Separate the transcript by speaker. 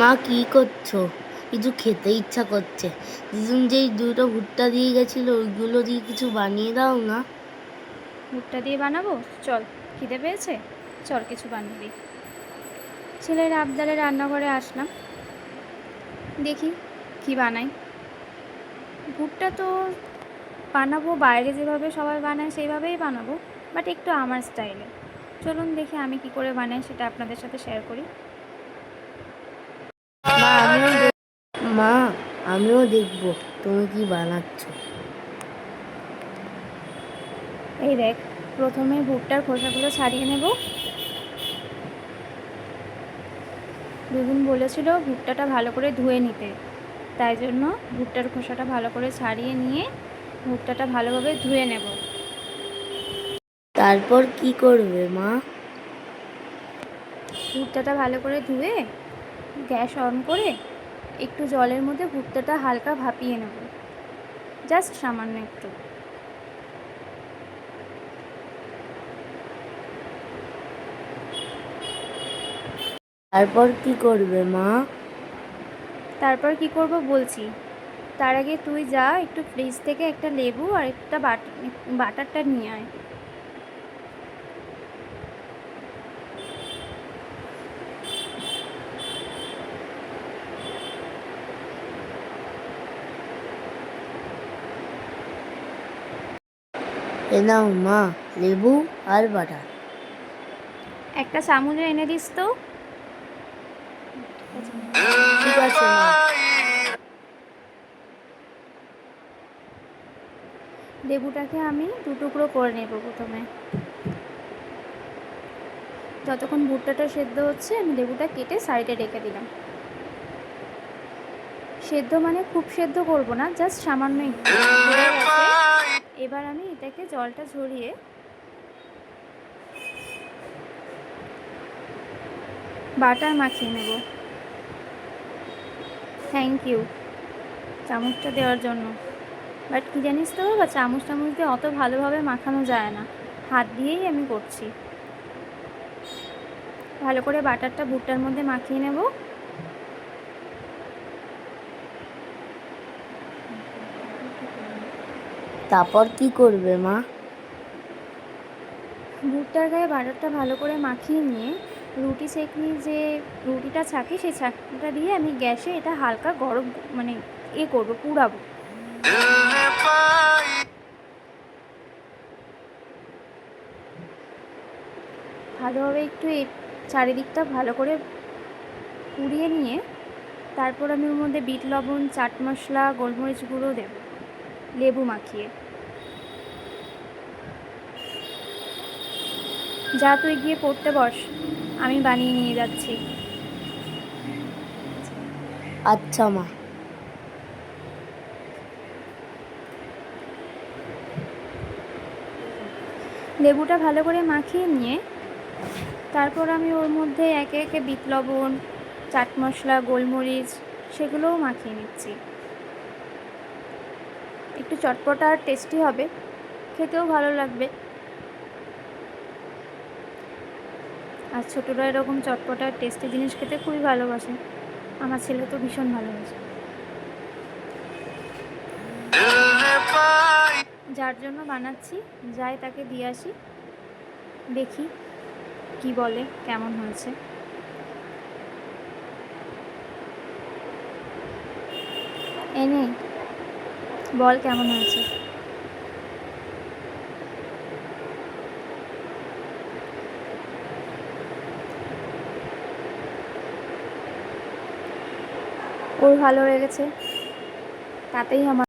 Speaker 1: মা কি করছো? কিছু খেতে ইচ্ছা করছে। দিদুন যেই দুটো ভুট্টা দিয়ে গেছিল ওইগুলো দিয়ে কিছু বানিয়ে দাও না।
Speaker 2: ভুট্টা দিয়ে বানাবো? চল, খিদে পেয়েছে, চল কিছু বানিয়ে দিই। ছেলের আবদারে রান্নাঘরে আসলাম, দেখি কি বানাই। ভুট্টা তো বানাবো বাইরে যেভাবে সবাই বানায় সেইভাবেই বানাবো, বাট একটু আমার স্টাইলে। চলুন দেখি আমি কি করে বানাই সেটা আপনাদের সাথে শেয়ার করি।
Speaker 1: মা আমিও দেখবো তুমি কি বানাচ্ছ।
Speaker 2: এই দেখ, প্রথমে ভুট্টার খোসাগুলো ছাড়িয়ে নেব। দিদুন বলেছিল ভুট্টাটা ভালো করে ধুয়ে নিতে, তাই জন্য ভুট্টার খোসাটা ভালো করে ছাড়িয়ে নিয়ে ভুট্টাটা ভালোভাবে ধুয়ে নেব।
Speaker 1: তারপর কি করবে মা?
Speaker 2: ভুট্টাটা ভালো করে ধুয়ে গ্যাস অন করে একটু জলের মধ্যে ভুট্টাটা হালকা ভাপিয়ে নেব, জাস্ট সামান্য একটু।
Speaker 1: তারপর কি করবে মা?
Speaker 2: তারপর কি করব বলছি, তার আগে তুই যা একটু ফ্রিজ থেকে একটা লেবু আর একটা বাটারটা নিয়ে আয়।
Speaker 1: এ নাও মা, লেবু আর বাটার।
Speaker 2: একটা চামচে এনে দিস তো।
Speaker 1: ঠিক আছে মা।
Speaker 2: লেবুটাকে আমি দু টুকরো করে নেব প্রথমে। যতক্ষণ ভুট্টাটা সেদ্ধ হচ্ছে আমি লেবুটা কেটে সাইডে রেখে দিলাম। সেদ্ধ মানে খুব সেদ্ধ করব না, জাস্ট সামান্য একটু হয়ে গেছে। এবার আমি এটাকে জলটা ঝরিয়ে বাটার মাখিয়ে নেব। থ্যাংক ইউ চামচটা দেওয়ার জন্য। বাট কী জানিস তো বাবা, চামচ দিয়ে অত ভালোভাবে মাখানো যায় না, হাত দিয়েই আমি করছি। ভালো করে বাটারটা ভুট্টার মধ্যে মাখিয়ে নেব।
Speaker 1: তারপর কি করবে মা?
Speaker 2: ভুট্টার গায়ে বাটারটা ভালো করে মাখিয়ে নিয়ে রুটি সেঁকনি যে রুটিটা ছাঁকি সেই ছাঁকনিটা দিয়ে আমি গ্যাসে এটা হালকা গরম মানে করবো, পুড়াবো। ভালোভাবে একটু চারিদিকটা ভালো করে পুড়িয়ে নিয়ে তারপর আমি ওর মধ্যে বিট লবণ, চাট মশলা, গোলমরিচ গুঁড়ো দেব, লেবু মাখিয়ে। যা তুই গিয়ে পড়তে বস, আমি বানিয়ে নিয়ে যাচ্ছি।
Speaker 1: আচ্ছা মা।
Speaker 2: লেবুটা ভালো করে মাখিয়ে নিয়ে তারপর আমি ওর মধ্যে একে একে বিট লবণ, চাট মশলা, গোলমরিচ সেগুলোও মাখিয়ে নিচ্ছি। একটু চটপটা আর টেস্টি হবে, খেতেও ভালো লাগবে। আর ছোটরা এরকম চটপটা আর টেস্টি জিনিস খেতে খুবই ভালোবাসে, আমার ছেলে তো ভীষণ ভালোবাসে। যার জন্য বানাচ্ছি, যাই তাকে দিয়ে আসি, দেখি কি বলে কেমন হয়েছে। এনে বল কেমন হয়েছে। ওর ভালো লেগেছে, তাতেই আমার